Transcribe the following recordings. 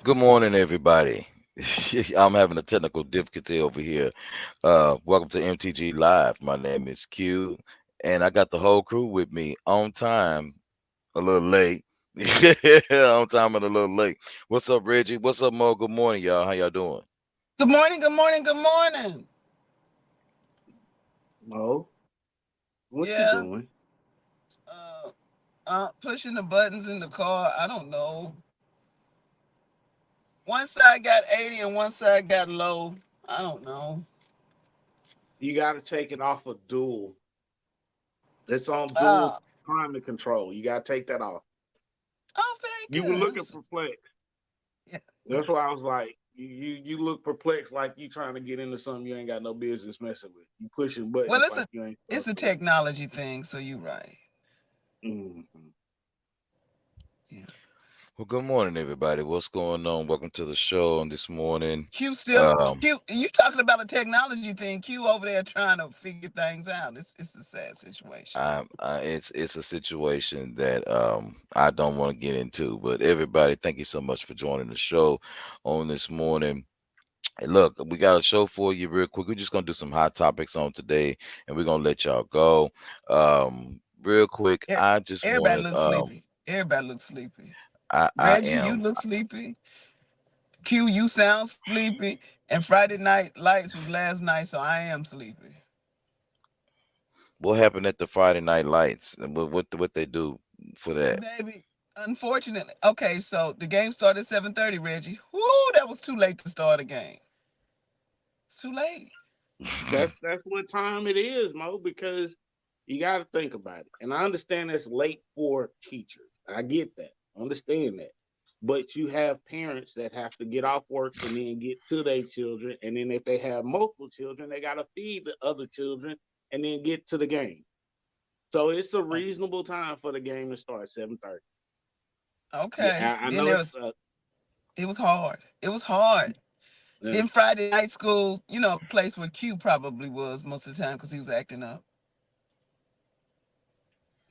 Good morning, everybody. I'm having a technical difficulty over here. Welcome to MTG Live. My name is Q, and I got the whole crew with me on time, a little late. On time and a little late. What's up, Reggie? What's up, Mo? Good morning, y'all. How y'all doing? Good morning, good morning, good morning. Mo, what you Yeah, doing? uh, pushing the buttons in the car. I don't know. One side got 80 and one side got low. I don't know. You got to take it off of dual. It's on dual Uh, climate control. You got to take that off. oh, very You were good. looking perplexed. Yeah, That's why I was like, you look perplexed like you trying to get into something you ain't got no business messing with. You pushing well, buttons like you ain't it's supposed a to. technology thing, so you're right. Mm-hmm. Yeah. Well, good morning, everybody. What's going on? Welcome to the show on this morning. Um, Q. You talking about a technology thing? Q over there trying to figure things out. It's a sad situation. it's a situation that I don't want to get into, but everybody, thank you so much for joining the show on this morning. Hey, look, we got a show for you real quick. We're just gonna do some hot topics on today, and we're gonna let y'all go. Real quick, E- I just Everybody wanted looks sleepy. Everybody looks sleepy. I Reggie, you am. look sleepy. Q, you sound sleepy. And Friday Night Lights was last night, so I am sleepy. What happened at the Friday Night Lights? And what they do for that? Baby, unfortunately. Okay, so the game started at 7:30, Reggie. Whoo, that was too late to start a game. It's too late. That's what time it is, Mo, because you got to think about it. And I understand it's late for teachers. I get that. I understand that. But you have parents that have to get off work and then get to their children. And then if they have multiple children, they got to feed the other children and then get to the game. So it's a reasonable time for the game to start 7:30. Okay. Yeah, I Then know there it was sucks. it was hard. It was hard. Yeah. Then Friday night school, a place where Q probably was most of the time because he was acting up.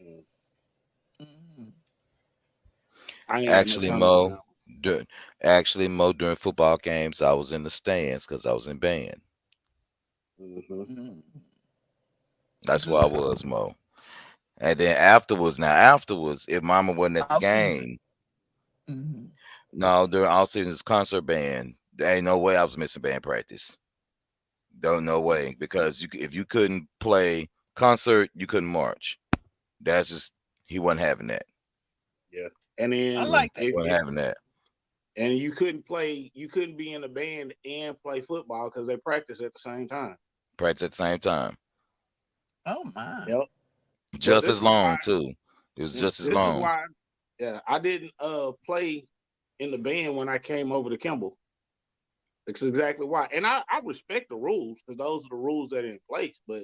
Mm. Mhm. I ain't got no Actually, comment on Mo, that dur- actually, Mo, during football games, I was in the stands because I was in band. one. Hmm. Mhm. That's where I Good. was, Mo. And then afterwards, if Mama wasn't at the Off season. game, Hmm. no, during all seasons concert band, there ain't no way I was missing band practice. Don't no way because if you couldn't play concert, you couldn't march. That's just he wasn't having that. Yeah. And I then like He that. wasn't having that. you couldn't be in the band and play football because they practice at the same time. Practice at the same time, Oh my. Yep. But just this as is why long too. It was just as this is long. why yeah, I didn't play in the band when I came over to Kimball. That's exactly why. And I respect the rules because those are the rules that are in place. But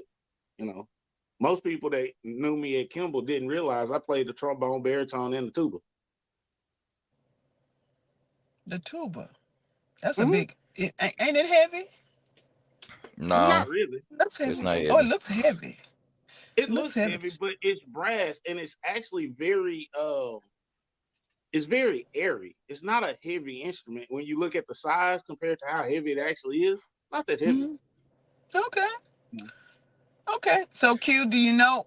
you know, most people that knew me at Kimball didn't realize I played the trombone, baritone, and the tuba. The tuba. That's a Hmm. big. Ain't it heavy? No, Not really. Looks it's heavy. not Oh, it heavy. looks heavy. It It looks looks heavy. heavy, but it's brass and it's actually very it's very airy. It's not a heavy instrument when you look at the size compared to how heavy it actually is. Not that heavy. Hmm. Okay. Mm. Okay. So Q, do you know?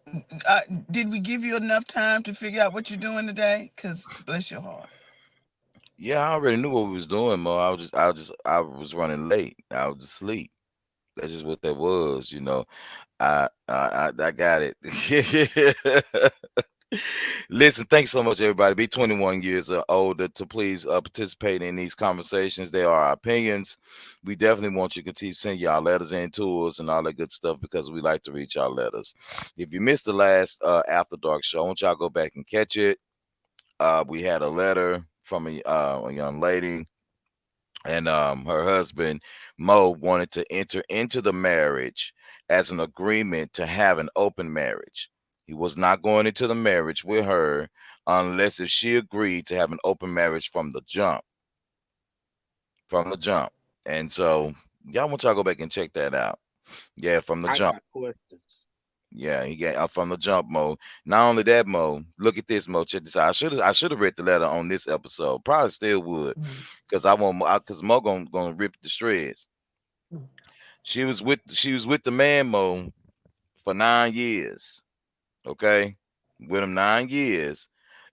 Uh, did we give you enough time to figure out what you're doing today? Cause bless your heart. Yeah, I already knew what we was doing, Mo. I was running late. I was asleep. That's just what that was. I got it. Listen, thanks so much, everybody. Be 21 years or older to please participate in these conversations. They are our opinions. We definitely want you to continue sending y'all letters in to us and all that good stuff because we like to read y'all letters. If you missed the last After Dark show, I want y'all to go back and catch it. We had a letter from a young lady, and her husband Mo wanted to enter into the marriage as an agreement to have an open marriage. He was not going into the marriage with her unless if she agreed to have an open marriage from the jump. And so y'all want y'all to go back and check that out. Yeah, from the I jump. got questions. Yeah, he got up from the jump, Mo. Not only that, Mo. Look at this, Mo. Check this out. I should have read the letter on this episode. Probably still would, Mhm. because I want because Mo gonna rip the shreds. Mhm. She was with the man, Mo, for 9 years. Okay, with him 9 years,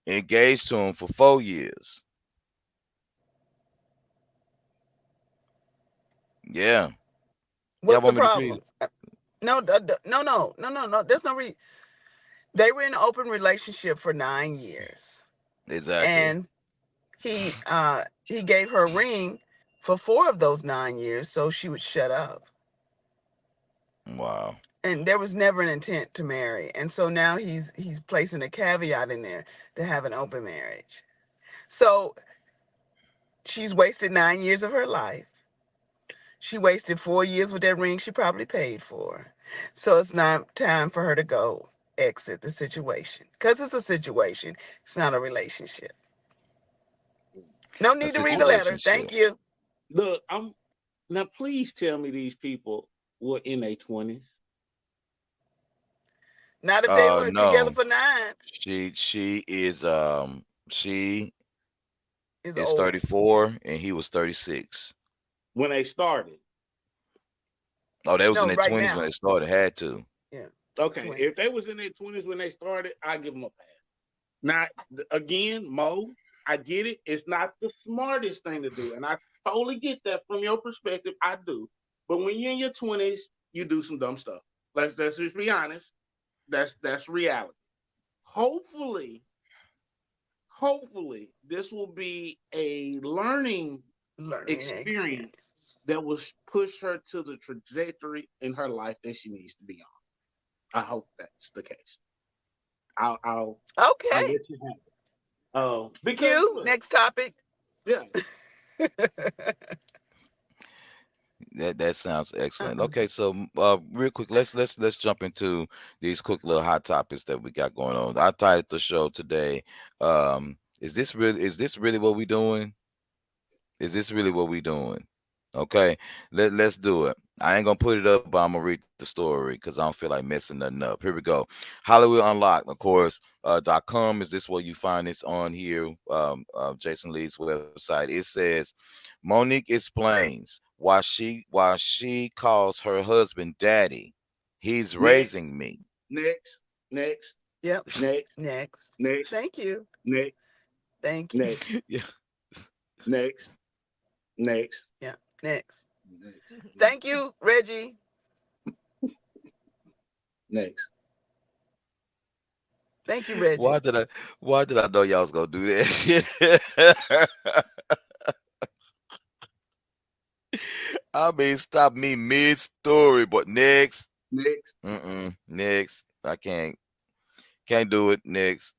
engaged to him for 4 years. Yeah, y'all What's the want me to read problem? it? No, no. There's no reason. They were in an open relationship for 9 years, Exactly. and he gave her a ring for 4 of those 9 years, so she would shut up. Wow. And there was never an intent to marry, and so now he's placing a caveat in there to have an open marriage. So she's wasted 9 years of her life. She wasted 4 years with that ring she probably paid for. So it's not time for her to go exit the situation. Because it's a situation. It's not a relationship. No A need to read the letter. situationship. Thank you. Look, I'm now. Please tell me these people were in their 20s. Not if they were together No. for nine. She Is is old. 34 and he was 36. When they started. Oh, they was in No, their right 20s when now. they started. Had to. Yeah, Okay, if 20s. they was in their 20s when they started, I give them a pass. Now, again, Mo, I get it. It's not the smartest thing to do, and I totally get that from your perspective. I do. But when you're in your 20s, you do some dumb stuff. Let's just be honest. That's reality. Hopefully, hopefully, this will be a learning Learning experience experience. that will push her to the trajectory in her life that she needs to be on. I hope that's the case. I'll Okay. let you have it. Oh, because Q, look, next topic. yeah, That sounds excellent. Uh-uh. Okay, so real quick, let's jump into these quick little hot topics that we got going on. I titled the show today. Is this really what we doing? Is this really what we doing? Okay, let's do it. I ain't gonna put it up, but I'm gonna read the story because I don't feel like messing nothing up. Here we go. Hollywood Unlocked, of course. .com is this where you find this on here? Jason Lee's website. It says Monique explains why she calls her husband daddy. He's next, raising me. next, next, Yep. next, Next. next, Thank you. next, Thank you. next, Yeah. next, next, Yeah. Next. next, Thank you, Reggie. next. Thank you, Why Reggie. did I why did I know y'all was gonna do that? I mean, stop me mid-story, but next, Next. next, I can't do it. Next,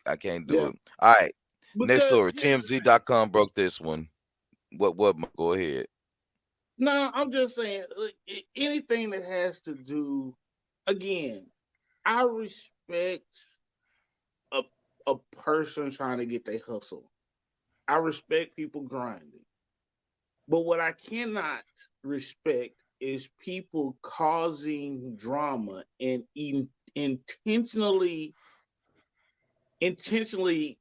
I can't do Yeah. it. All right, next Because story. here's the thing. TMZ.com broke this one. What? Go ahead. No, I'm just saying look, anything that has to do again, I respect a a person trying to get their hustle. I respect people grinding. But what I cannot respect is people causing drama and intentionally intentionally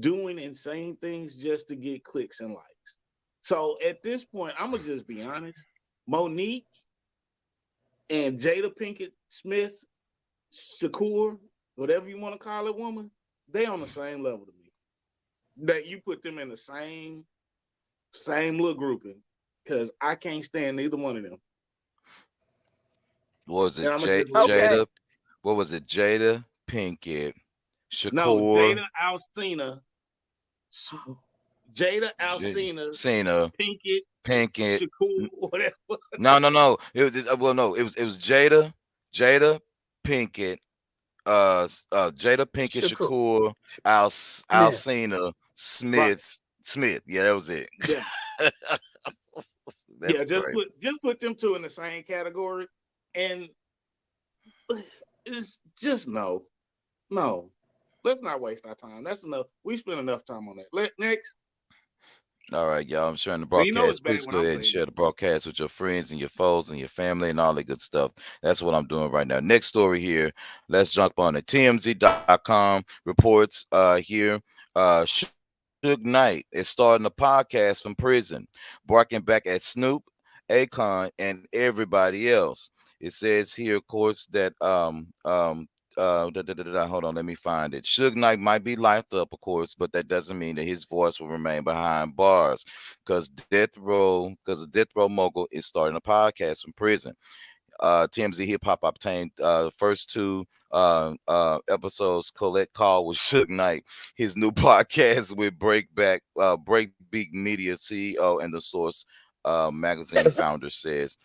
doing insane things just to get clicks and likes. So at this point, I'm gonna just be honest. Monique and Jada Pinkett Smith, Shakur, whatever you want to call it, woman, they on the same level to me. That you put them in the same little grouping because I can't stand neither one of them. What was And it I'm gonna just leave it at Okay. that. Jada? What was it? Jada Pinkett, No, Shakur, Jada Alcina, Cena, Pinkett, Pinkett. Shakur, whatever. No, no, no. Well, no. It was Jada Pinkett, Jada Pinkett, Shakur Shakur, Smith. Alcina, Right. Smith. Yeah, that was it. Yeah. That's Yeah. crazy. Just put them two in the same category, and it's just no, no. Let's not waste our time. That's enough. We spent enough time on that. Next. All right, y'all. I'm sharing the So you know it's broadcast. bad Please when go I'm ahead and playing share it. the broadcast with your friends and your foes and your family and all that good stuff. That's what I'm doing right now. Next story here. Let's jump on it. TMZ.com reports here. Suge Knight is starting a podcast from prison, barking back at Snoop, Akon, and everybody else. It says here, of course, that hold on, let me find it. Suge Knight might be locked up, of course, but that doesn't mean that his voice will remain behind bars. Because the Death Row mogul is starting a podcast from prison. TMZ Hip Hop obtained the first two episodes. Colette Call with Suge Knight, his new podcast with Breakbeat Media CEO and the Source magazine founder says.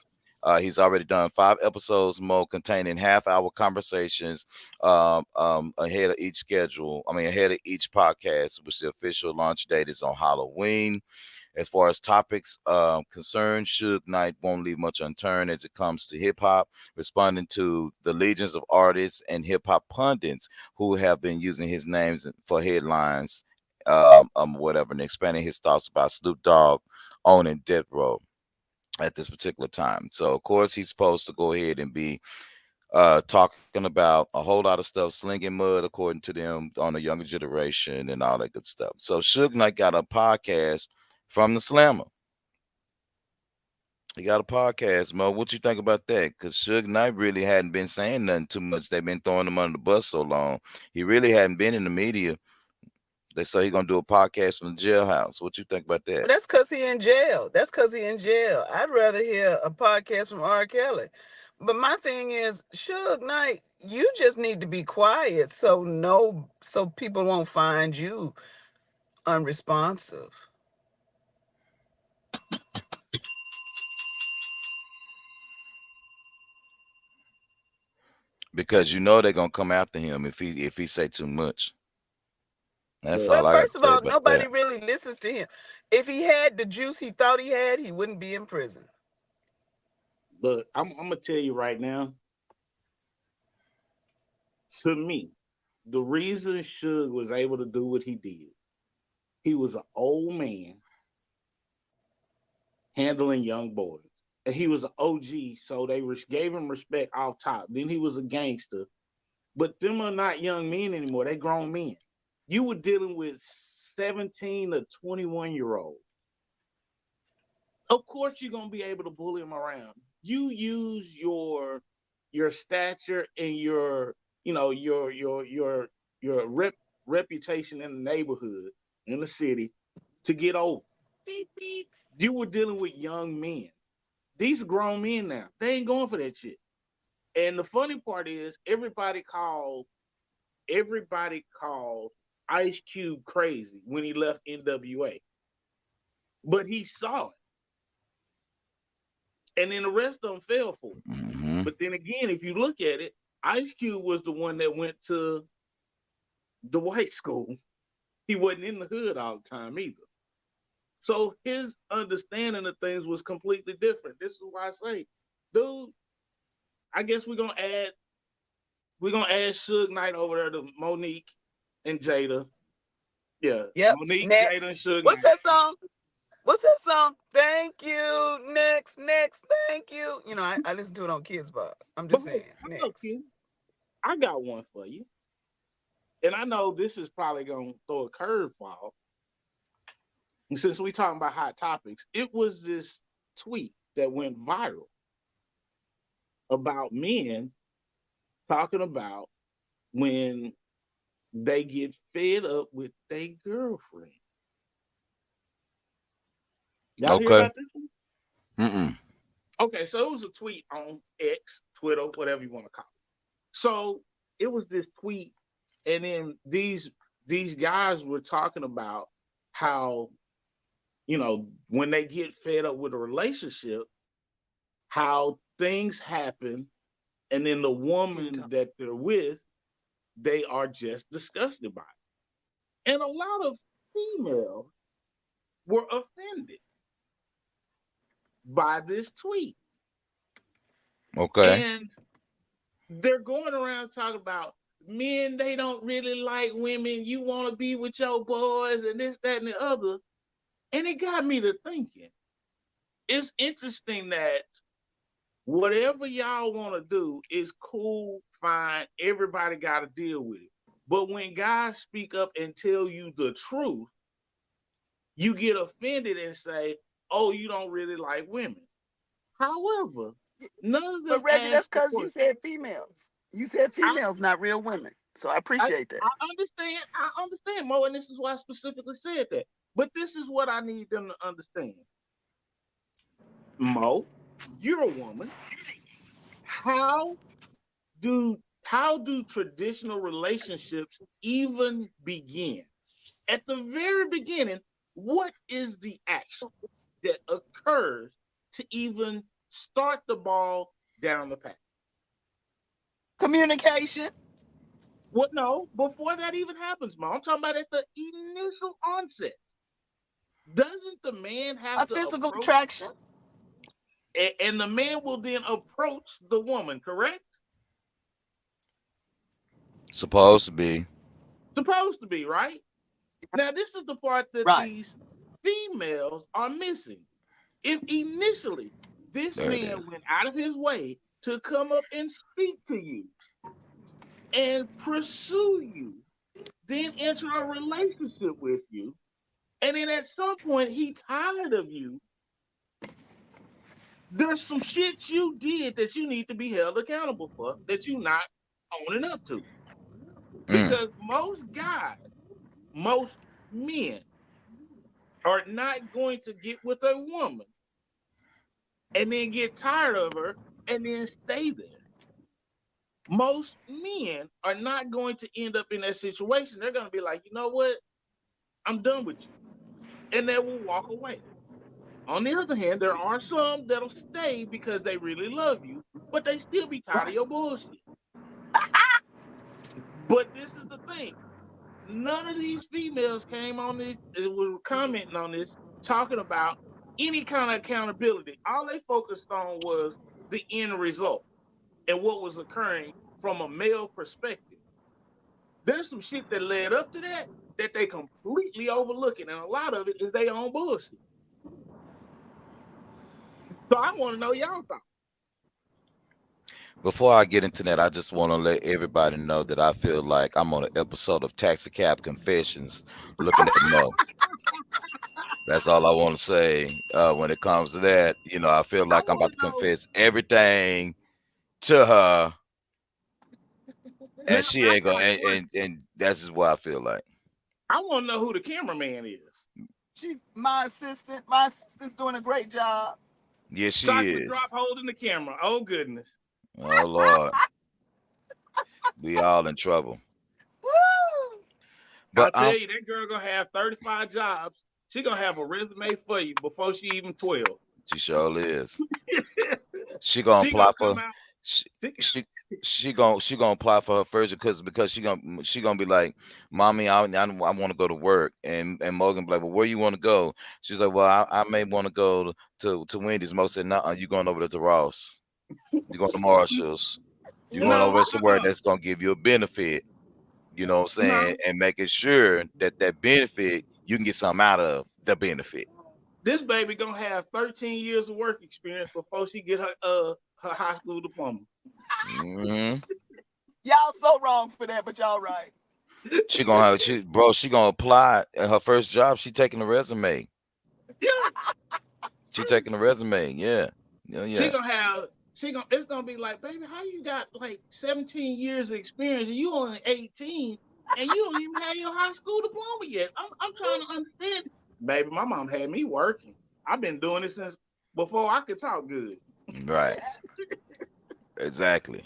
He's already done 5 episodes more containing half-hour conversations ahead of each schedule. I mean, ahead of each podcast, which the official launch date is on Halloween. As far as topics concerned, Suge Knight won't leave much unturned as it comes to hip hop, responding to the legions of artists and hip hop pundits who have been using his names for headlines, whatever, and expanding his thoughts about Snoop Dogg owning Death Row at this particular time. So, of course, he's supposed to go ahead and be talking about a whole lot of stuff, slinging mud, according to them, on the younger generation and all that good stuff. So, Suge Knight got a podcast from the Slammer. He got a podcast, Mo. What you think about that? Because Suge Knight really hadn't been saying nothing too much. They've been throwing him under the bus so long. He really hadn't been in the media. They say he's gonna do a podcast from the jailhouse. What you think about But that? that's because he in jail. That's because he in jail. I'd rather hear a podcast from R. Kelly. But my thing is, Suge Knight, you just need to be quiet so people won't find you unresponsive. Because you know they're gonna come after him if he say too much. That's But all Well, I got first to of tell you all, about that. nobody really listens to him. If he had the juice he thought he had, he wouldn't be in prison. look, I'm gonna tell you right now. To me, the reason Suge was able to do what he did, he was an old man handling young boys. And he was an OG, so they gave him respect off top. Then he was a gangster. But them are not young men anymore. They grown men. You were dealing with 17 to 21-year-olds. Of course, you're gonna be able to bully them around. You use your stature and your reputation in the neighborhood, in the city, to get over. Beep, beep. You were dealing with young men. These are grown men now. They ain't going for that shit. And the funny part is everybody called Ice Cube crazy when he left NWA. But he saw it. And then the rest of them fell for it. Hmm. But then again, if you look at it, Ice Cube was the one that went to the white school. He wasn't in the hood all the time either. So his understanding of things was completely different. This is why I say, dude, I guess we're gonna add Suge Knight over there to Monique and Jada. Yeah, Yep. Monique, Jada, and Next. Suge What's Knight. that song? What's that song? Thank you. Next. Thank you. I listen to it on Kids Bar. I'm But just hey, saying. look, Next. Q, I got one for you, and I know this is probably gonna throw a curveball. And since we talking about hot topics, it was this tweet that went viral about men talking about when they get fed up with their girlfriend. Y'all hear Okay. about this one? Mm-mm. Okay, so it was a tweet on X, Twitter, whatever you want to call it. So it was this tweet, and then these guys were talking about how, when they get fed up with a relationship, how things happen, and then the woman that they're with, they are just disgusted by it. And a lot of females were offended by this tweet. Okay. And they're going around talking about men, they don't really like women. You want to be with your boys and this, that, and the other. And it got me to thinking. It's interesting that whatever y'all want to do is cool, fine. Everybody got to deal with it. But when guys speak up and tell you the truth, you get offended and say, "Oh, you don't really like women." However, none of them But Reggie, that's ask the because you question. said females. You said I, females, not real women. So I I, appreciate that. I understand, Mo, and this is why I specifically said that. But this is what I need them to understand. Mo, you're a woman. How how do traditional relationships even begin? At the very beginning, what is the action that occurs to even start the ball down the path? Communication, What? No, before that even happens, Mom. I'm talking about at the initial onset. Doesn't the man a have to physical approach, attraction. and the man will then approach the woman, correct? Supposed to be. Supposed to be, right? Now, this is the part that Right. these females are missing. If initially this There it man is. went out of his way to come up and speak to you and pursue you, then enter a relationship with you, and then at some point he tired of you, there's some shit you did that you need to be held accountable for that you're not owning up to. Mm. Because most guys, most men are not going to get with a woman and then get tired of her and then stay there. Most men are not going to end up in that situation. They're going to be like, you know what? I'm done with you. And they will walk away. On the other hand, there are some that'll stay because they really love you, but they still be tired of your bullshit. But this is the thing. None of these females came on this, was commenting on this, talking about any kind of accountability. All they focused on was the end result and what was occurring from a male perspective. There's some shit that led up to that that they completely overlooking, and a lot of it is their own bullshit. So I want to know y'all thoughts. Before I get into that, I just want to let everybody know that I feel like I'm on an episode of Taxi Cab Confessions looking at Mo. That's all I want to say. When it comes to that, I feel I like I'm want about to to know confess everything to her, now. and she I ain't got gonna. a And that's just what I feel like. I want to know who the cameraman is, She's my assistant. My assistant's doing a great job. Yeah, she chocolate is. drop holding the camera. Oh goodness! Oh Lord, we all in trouble. Woo! I But tell you, that girl gonna have 35 jobs. She gonna have a resume for you before she even 12. she sure is. She gonna She gonna apply come for. out. She She, she gonna apply for her first because she gonna be like, mommy, I want to go to work, and Morgan be like, well, where you want to go? She's like, well, I may want to go to Wendy's. Mo said, no, you going over to Ross. You going to Marshalls. You going Mm-hmm. no, over somewhere that's gonna give you a benefit. You know what I'm saying? no. And making sure that that benefit you can get something out of the benefit. This baby gonna have 13 years of work experience before she get her high school diploma. Hmm. Y'all so wrong for that, but y'all right. She gonna apply at her first job. She taking the resume. Yeah, She taking the resume. Yeah. Yeah, she yeah. gonna have. She gonna. It's gonna be like, baby, how you got like 17 years of experience and you only 18 and you don't even have your high school diploma yet. I'm trying to understand. Baby, my mom had me working. I've been doing it since before I could talk good. Right. Exactly.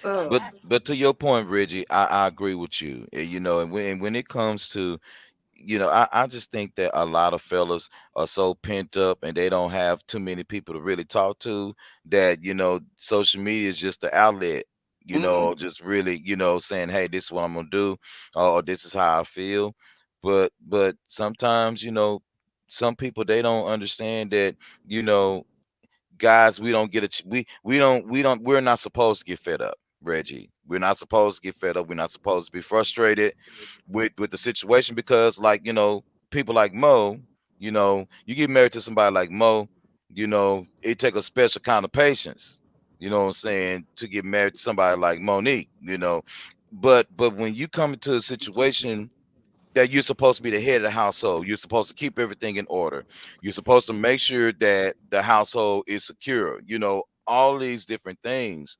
Uh, But to your point, Reggie, I agree with you. And when it comes to, I just think that a lot of fellas are so pent up and they don't have too many people to really talk to, that social media is just the outlet, mm-hmm. just really, saying, hey, this is what I'm gonna do, or this is how I feel. But sometimes, some people, they don't understand that, you know guys, we don't get a we're not supposed to get fed up, Reggie. We're not supposed to get fed up. We're not supposed to be frustrated with the situation, because, like, people like Mo, You know, you get married to somebody like Mo, you know, it take a special kind of patience, you know what I'm saying, to get married to somebody like Monique, you know. But when you come into a situation that you're supposed to be the head of the household, you're supposed to keep everything in order. You're supposed to make sure that the household is secure, you know, all these different things.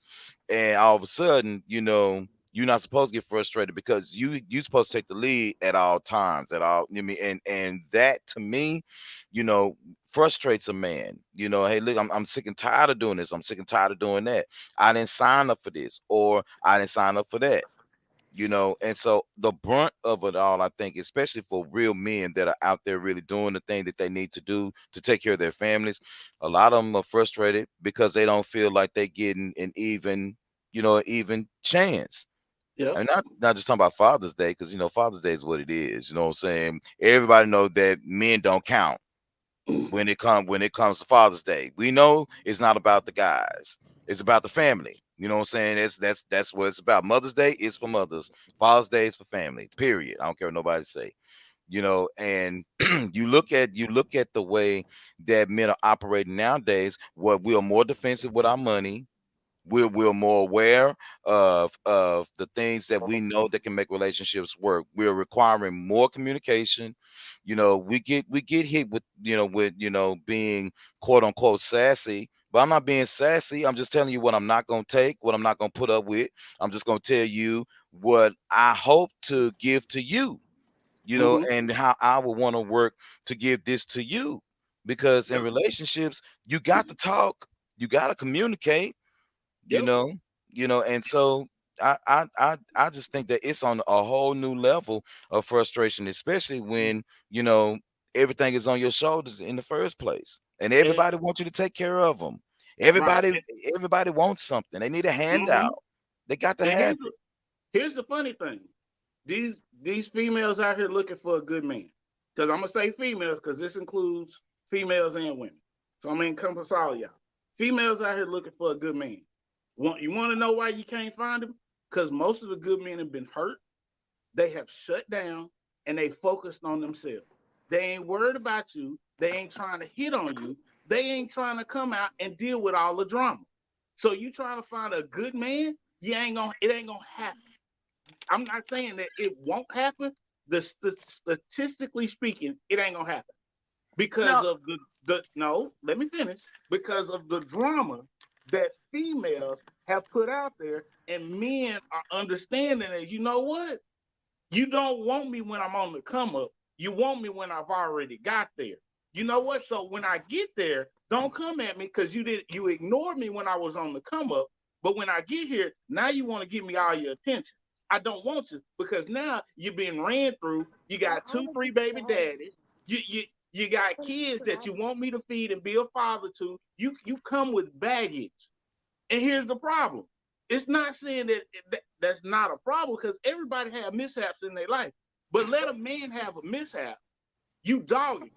And all of a sudden, you know, you're not supposed to get frustrated because you're supposed to take the lead at all times, at all. You know what I mean, and that to me, you know, frustrates a man. You know, hey, look, I'm sick and tired of doing this. I'm sick and tired of doing that. I didn't sign up for this, or I didn't sign up for that. You know, and so the brunt of it all, I think, especially for real men that are out there really doing the thing that they need to do to take care of their families, a lot of them are frustrated because they don't feel like they're getting an even, you know, even chance. Yep. And not just talking about Father's Day, because you know Father's Day is what it is. You know what I'm saying? Everybody know that men don't count when it comes to Father's Day. We know it's not about the guys. It's about the family. You know what I'm saying? That's what it's about. Mother's Day is for mothers. Father's Day is for family. Period. I don't care what nobody say. You know, and you look at the way that men are operating nowadays. What we are more defensive with our money. We're more aware of the things that we know that can make relationships work. We're requiring more communication. You know, we get hit with, being quote unquote sassy, but I'm not being sassy. I'm just telling you what I'm not going to take, what I'm not going to put up with. I'm just going to tell you what I hope to give to you, Mm-hmm. and how I would want to work to give this to you. Because in Yep. relationships, you got to talk, you got to communicate, you Yep. know, and so I just think that it's on a whole new level of frustration, especially when, you know, everything is on your shoulders in the first place. And And everybody wants you to take care of them. right. Everybody wants something. They need a Mm-hmm. handout. They got to And have it. here's the funny thing. These females out here looking for a good man. Because I'm gonna say females because this includes females and women. So I'm gonna encompass all y'all. Females out here looking for a good man. You want to know why you can't find him? Because most of the good men have been hurt. They have shut down and they focused on themselves. They ain't worried about you. They ain't trying to hit on you. They ain't trying to come out and deal with all the drama. So you trying to find a good man? It ain't gonna happen. I'm not saying that it won't happen. Statistically speaking, it ain't gonna happen because No, of the no. Let me finish. Because of the drama that females have put out there, and men are understanding that. You know what? You don't want me when I'm on the come up. You want me when I've already got there. You know what? So when I get there, don't come at me because you ignored me when I was on the come up. But when I get here, now you want to give me all your attention. I don't want to because now you're being ran through. You got two, three baby daddies. You got kids that you want me to feed and be a father to. You come with baggage. And here's the problem. It's not saying that's not a problem because everybody have mishaps in their life. But let a man have a mishap, you dog him.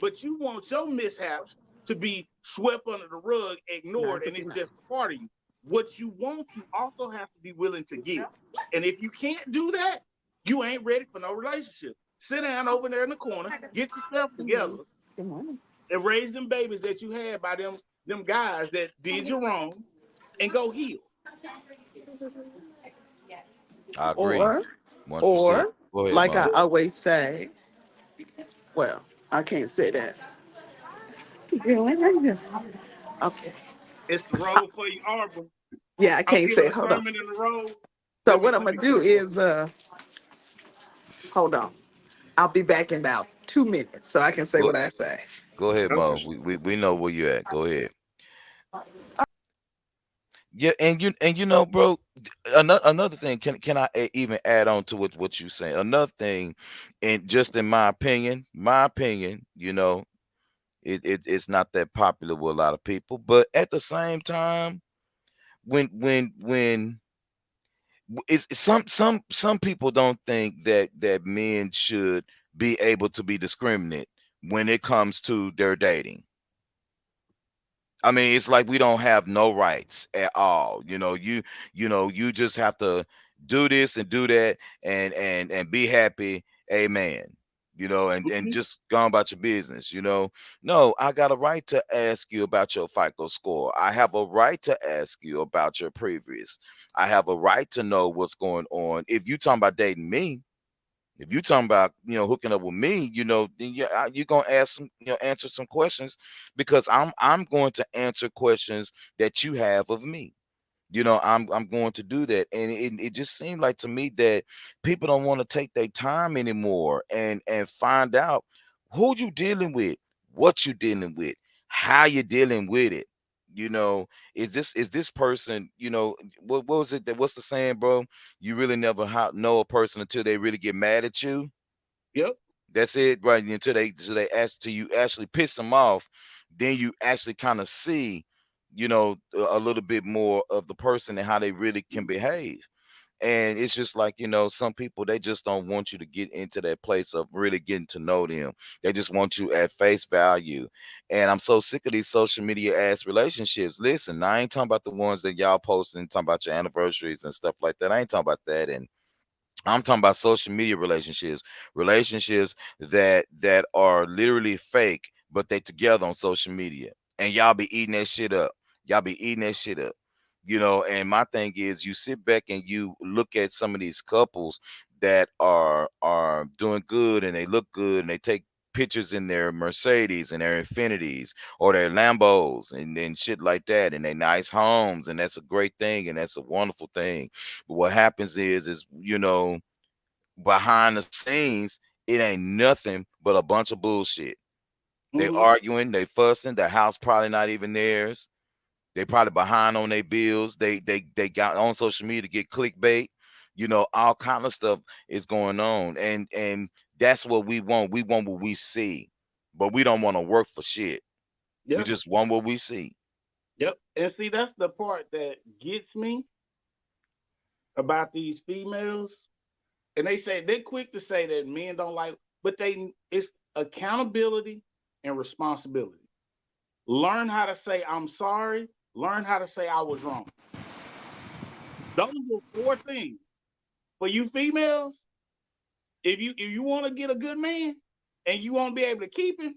But you want your mishaps to be swept under the rug, ignored, and it's 9:59. just a part of you. What you want, you also have to be willing to give. And if you can't do that, you ain't ready for no relationship. Sit down over there in the corner, get yourself together, Good morning. and raise them babies that you had by them guys that did you wrong, and go heal. I agree. Or, 100%. or, Go ahead, like I Mo. always say, well, I can't say that. Okay. It's the road for you, Arbor. Yeah, I I'm can't giving say. a Hold on. sermon in the road. So Let me what I'm let gonna me do get it for you. is, hold on. I'll be back in about 2 minutes, so I can say Go, what I say. go ahead, Mo. Okay. We know where you at. Go ahead. Yeah, and you know, bro, another thing, can I even add on to what you saying? Another thing, and just in my opinion, it's not that popular with a lot of people, but at the same time, when it's some people don't think that men should be able to be discriminate when it comes to their dating. I mean, it's like we don't have no rights at all. You just have to do this and do that and be happy. Amen. and Mhm. just gone about your business. No, I got a right to ask you about your FICO score. I have a right to ask you about your previous. I have a right to know what's going on. If you talking about dating me, if you talking about hooking up with me, then you're gonna ask some, answer some questions, because I'm going to answer questions that you have of me. I'm going to do that. And it just seemed like to me that people don't want to take their time anymore and find out who you dealing with, what you dealing with, how you dealing with it. you know is this person, what was it, that what's the saying, bro? You really never know a person until they really get mad at you. Yep. That's it, right? Until you actually piss them off, then you actually kind of see, a little bit more of the person and how they really can behave. And it's just like, some people, they just don't want you to get into that place of really getting to know them. They just want you at face value. And I'm so sick of these social media ass relationships. Listen, I ain't talking about the ones that y'all posting, talking about your anniversaries and stuff like that. I ain't talking about that. And I'm talking about social media relationships, relationships that are literally fake, but they together on social media, and y'all be eating that shit up. Y'all be eating that shit up. And my thing is, you sit back and you look at some of these couples that are doing good and they look good and they take pictures in their Mercedes and their Infinities or their Lambos and then shit like that, and they nice homes, and that's a great thing and that's a wonderful thing. But what happens is behind the scenes, it ain't nothing but a bunch of bullshit. They Hmm. arguing, they fussing, the house probably not even theirs. They probably behind on their bills. They got on social media to get clickbait. All kind of stuff is going on. And that's what we want. We want what we see. But we don't want to work for shit. We Yep. just want what we see. Yep. And see, that's the part that gets me about these females. And they're quick to say that men don't like, but it's accountability and responsibility. Learn how to say I'm sorry. Learn how to say I was wrong. Those are four things for you females. If you want to get a good man and you want to be able to keep him,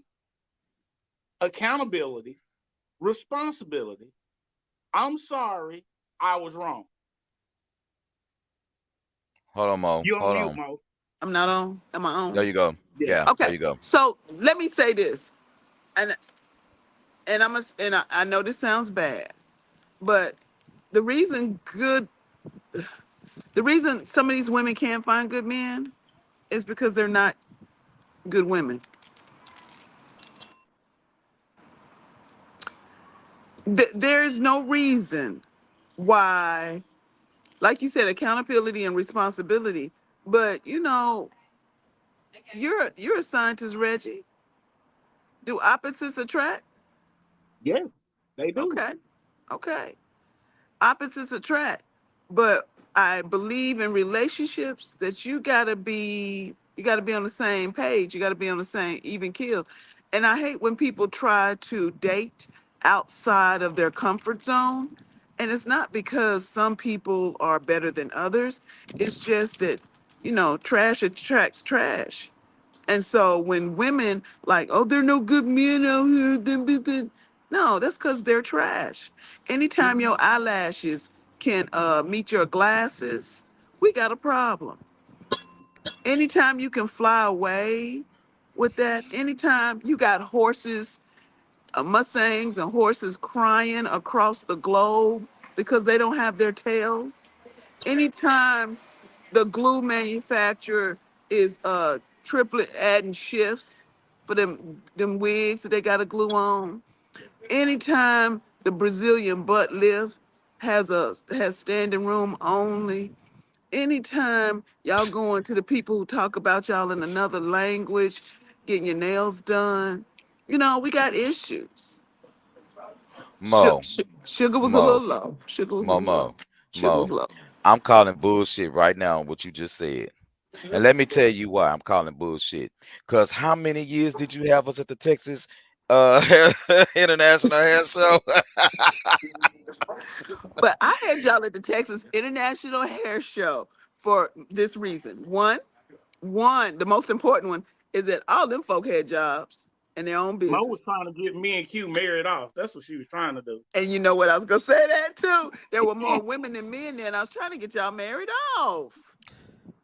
accountability, responsibility. I'm sorry, I was wrong. Hold on, Mo. You on Hold mute, on. Mo. I'm not on. Am I There on? you go. Yeah. Yeah, there Okay. you go. So let me say this, and I know this sounds bad, but the reason good, the reason some of these women can't find good men is because they're not good women. There's no reason why, like you said, accountability and responsibility. But you're a scientist, Reggie. Do opposites attract? Yeah, they do. Okay, okay. Opposites attract. But I believe in relationships that you gotta be on the same page. You gotta be on the same even keel. And I hate when people try to date outside of their comfort zone. And it's not because some people are better than others. It's just that, trash attracts trash. And so when women like, oh, there are no good men out here, no, that's because they're trash. Anytime Mhm. your eyelashes can meet your glasses, we got a problem. Anytime you can fly away with that, anytime you got horses, Mustangs and horses crying across the globe because they don't have their tails, anytime the glue manufacturer is triplet adding shifts for them wigs that they got to glue on. Anytime the Brazilian butt lift has standing room only. Anytime y'all going to the people who talk about y'all in another language, getting your nails done, we got issues. Mo, Sugar was a Mo, little low. Sugar was a Mo, little low. Mo, Sugar was Mo. low. I'm calling bullshit right now on what you just said. And let me tell you why I'm calling bullshit. Because how many years did you have us at the Texas International Hair Show? But I had y'all at the Texas International Hair Show for this reason. One, the most important one, is that all them folk had jobs and their own Mo business. was trying to get me and Q married off. That's what she was trying to do. And you know what? I was gonna say that too. There were more women than men then. I was trying to get y'all married off.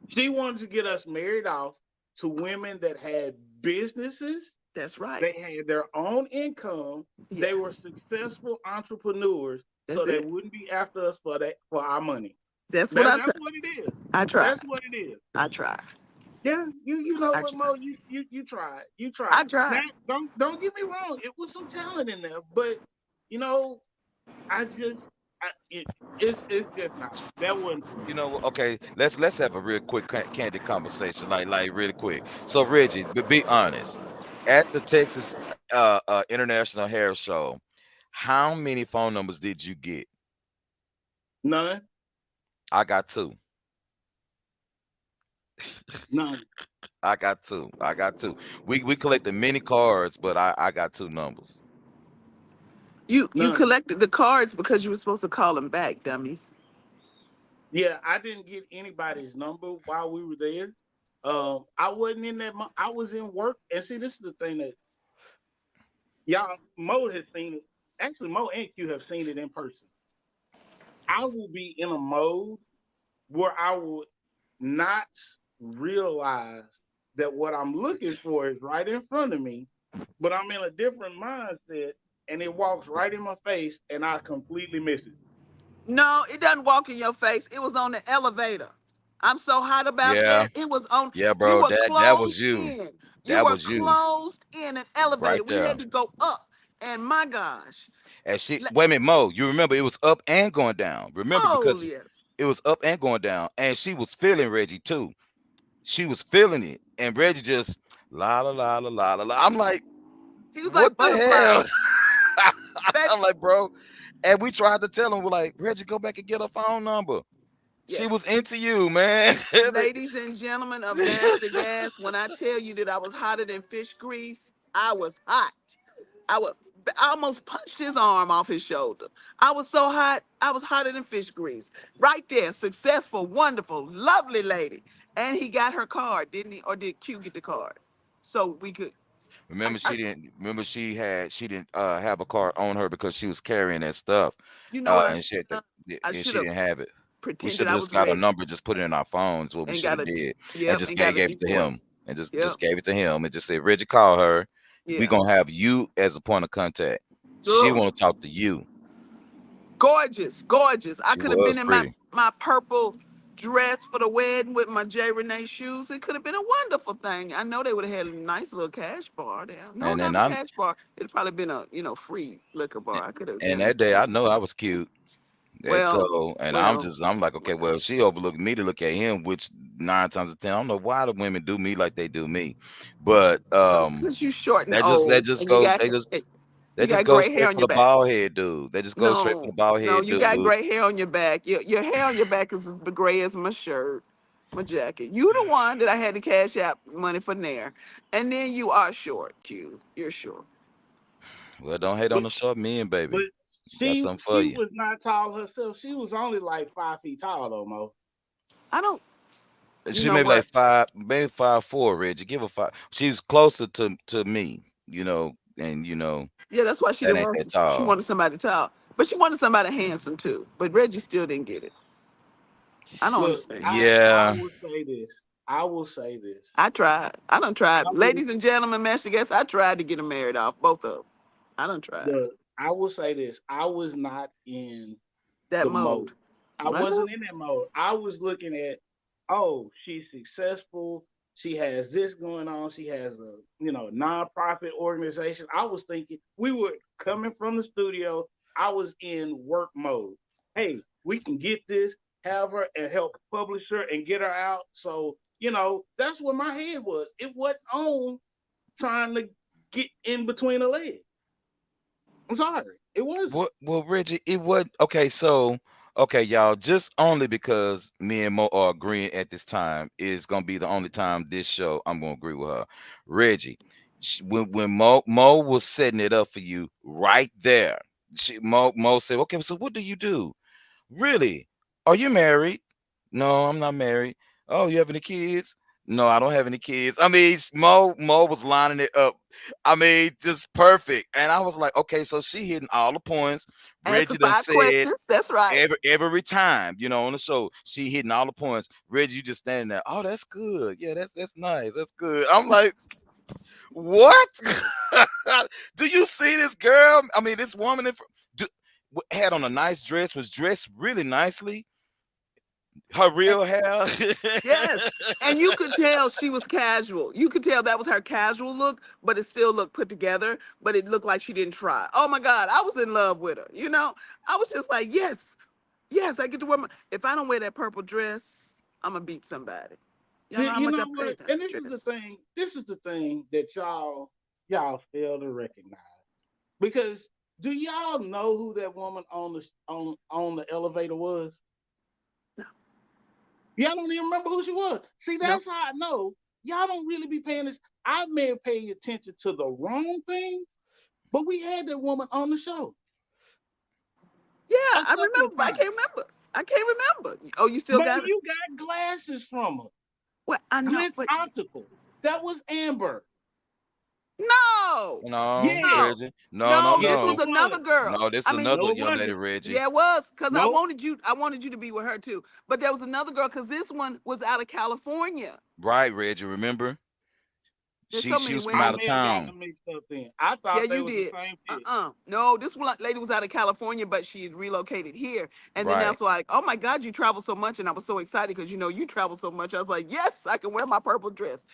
She wanted to get us married off to women that had businesses. That's right. They had their own income. They were Yes. successful entrepreneurs, That's so they it. wouldn't be after us for our money. That's what I That's try. what it is. I tried. That's what it is. I tried. Yeah, you know I what, tried. Mo? You tried. You I tried. Now tried. don't get me wrong. It was some talent in there, but you know, I just it's just not. That wasn't for me. You know, okay, let's have a real quick candid conversation, like really quick. So Reggie, be honest. At the Texas International Hair Show, how many phone numbers did you get? None. I got two. None. I got two. I got two. We collected many cards, but I got two numbers. You None. collected the cards because you were supposed to call them back, dummies. Yeah, I didn't get anybody's number while we were there. I wasn't in that. I was in work, and see, this is the thing that y'all Mo has seen it. Actually, Mo and Q have seen it in person. I will be in a mode where I will not realize that what I'm looking for is right in front of me, but I'm in a different mindset, and it walks right in my face, and I completely miss it. No, it doesn't walk in your face. It was on the elevator. I'm so hot about Yeah, that. It was on. yeah, You bro. were That was closed you. in. You That were was you closed in an right elevator. We there. had to go up. And my gosh. And she le- wait a minute, Mo. You remember it was up and going down. Remember Oh, because yes. it was up and going down, and she was feeling Reggie too. She was feeling it, and Reggie just la la la la la la la. I'm like, He was what like the butterfly. hell? Baby, I'm like, bro. And we tried to tell him, we're like, Reggie, go back and get her phone number. She yes. was into you, man. Ladies and gentlemen of Nasty Gas, when I tell you that I was hotter than fish grease, I was hot. I would I almost punched his arm off his shoulder. I was so hot, I was hotter than fish grease. Right there, successful, wonderful, lovely lady. And he got her card, didn't he? Or did Q get the card? So we could Remember, I she didn't. Remember, she didn't have a card on her because she was carrying that stuff, you know what I and should she had have to, done? I and should she have didn't have it. We pretended should have I just was got a Reggie number, just put it in our phones. What we and should got have a did, and yep, just and got a gave it to him, divorce. and just Yep. just gave it to him, and just said, Reggie, call her. We Yeah. gonna have you as a point of contact. She Ugh. want to talk to you. Gorgeous, gorgeous. I She could have was been in pretty, my purple dress for the wedding with my J. Renee shoes. It could have been a wonderful thing. I know they would have had a nice little cash bar there. No, and then not a I'm cash bar. It'd probably been a free liquor bar. I could have and been that day I fancy. know I was cute. And Well, so, and well, I'm like, okay, well. well, she overlooked me to look at him, which 9 times out of 10, I don't know why the women do me like they do me, but Because you short and that old just and you goes, got they just go gray hair straight on for your the back. bald head dude. They just go straight for the No, bald no, head you got dude. gray hair on your back. Your hair on your back is the gray as my shirt, my jacket. You the one that I had to cash out money for Nair. And then you are short, Q. You're short. Well, don't hate on But the short men, but baby. Got she something for she you. was not tall herself. She was only like 5 feet tall though, Mo. I don't, And you she know maybe like what? five, maybe 5'4", Reggie. Give her five. She's closer to me, and Yeah, that's why she that didn't ain't want that she tall. wanted somebody tall. But she wanted somebody handsome too. But Reggie still didn't get it. I don't Look, understand. I Yeah. will say this. I will say this. I tried. I done I tried. will Ladies and gentlemen, master guests, I tried to get them married off, both of them. I done tried. look. I will say this. I was not in That the mode. mode. I I know. wasn't in that mode. I was looking at, oh, she's successful. She has this going on. She has a nonprofit organization. I was thinking we were coming from the studio. I was in work mode. Hey, we can get this, have her, and help publish her and get her out. So that's what my head was. It wasn't on trying to get in between the legs. I'm sorry, it wasn't. Well, Reggie, it was okay. So, okay, y'all, just only because me and Mo are agreeing at this time is gonna be the only time this show I'm gonna agree with her. Reggie, when Mo was setting it up for you right there, Mo said, "Okay, so what do you do? Really? Are you married? No, I'm not married. Oh, you have any kids? No, I don't have any kids. I mean, Mo was lining it up. I mean, just perfect. And I was like, okay, so she hitting all the points. Answer Reggie done 5 said questions. That's right. every time, on the show, she hitting all the points. Reggie, you just standing there. Oh, that's good. Yeah, that's nice. That's good. I'm like, what? Do you see this girl? I mean, this woman do, had on a nice dress, was dressed really nicely. Her And real hair. yes. And you could tell she was casual. You could tell that was her casual look, but it still looked put together, but it looked like she didn't try. Oh my God, I was in love with her. I was just like, yes, yes, I get to wear if I don't wear that purple dress, I'm gonna beat somebody. Y'all know how You much I know what? paid that And this is the dress. thing. This is the thing that y'all fail to recognize. Because do y'all know who that woman on the elevator was? No, Y'all don't even remember who she was. See, no. that's how I know y'all don't really be paying this. I may have paid attention to the wrong things, but we had that woman on the show Yeah, a I couple remember, of but I times. can't remember. I can't remember. Oh, you still But got it? you got glasses from her. Well, I know, Glitz but Optical. That was Amber. no, No, Yes. no, Reggie. No, no, no. Yes, This it was no. another was. girl. No, this I is mean, another No, it young lady, wasn't. Reggie. yeah, it was because I Nope. wanted you. I wanted you to be with her too. But there was another girl because this one was out of California. Right, Reggie. Remember? There's She so she many was from I out women. of may have gotten town. them mixed up then. I Yeah, thought they you was the did. same chick. No, this one lady was out of California, but she had relocated here. And then Right. that's like, oh my God, you travel so much. And I was so excited because you travel so much. I was like, yes, I can wear my purple dress.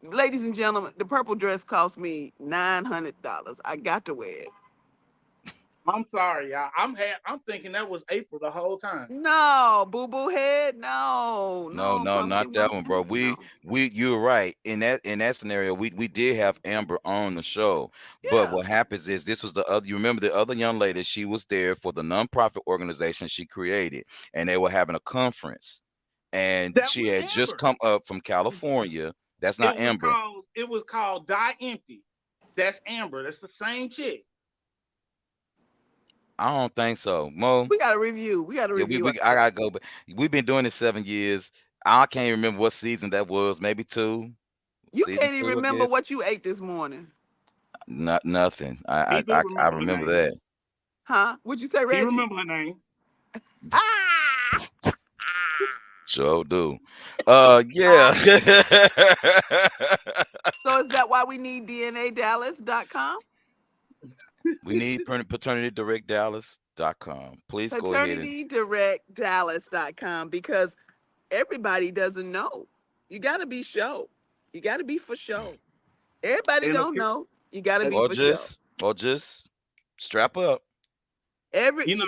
Ladies and gentlemen, the purple dress cost me $900. I got to wear it. I'm sorry, y'all. I'm thinking that was April the whole time. No, boo boo head. No, No, no, no, not pumpkin that one, bro. pumpkin. We No. we you're right. In that scenario, we did have Amber on the show. But Yeah. what happens is this was the other you remember the other young lady, she was there for the nonprofit organization she created, and they were having a conference. And That she was had just Amber. come up from California. That's not Amber. It was called Die Empty. That's Amber. That's the same chick. I don't think so. Mo, We got to review. We got to yeah, review I ourselves. gotta go. But we've been doing this 7 years. I can't remember what season that was. Maybe two, You season can't even two, I remember guess. what you ate this morning. Not nothing. He I do I, I remember her remember name. that. Huh? What'd you say, He Reggie? remember her name. Ah! Sure do. Ah. Yeah. So is that why we need DNADallas.com? We need paternitydirectdallas.com. Please go ahead and PaternityDirectDallas.com because everybody doesn't know. You got to be show. You got to be for show. Everybody And don't know. You got to uh, be for show. or just strap up, Every you know,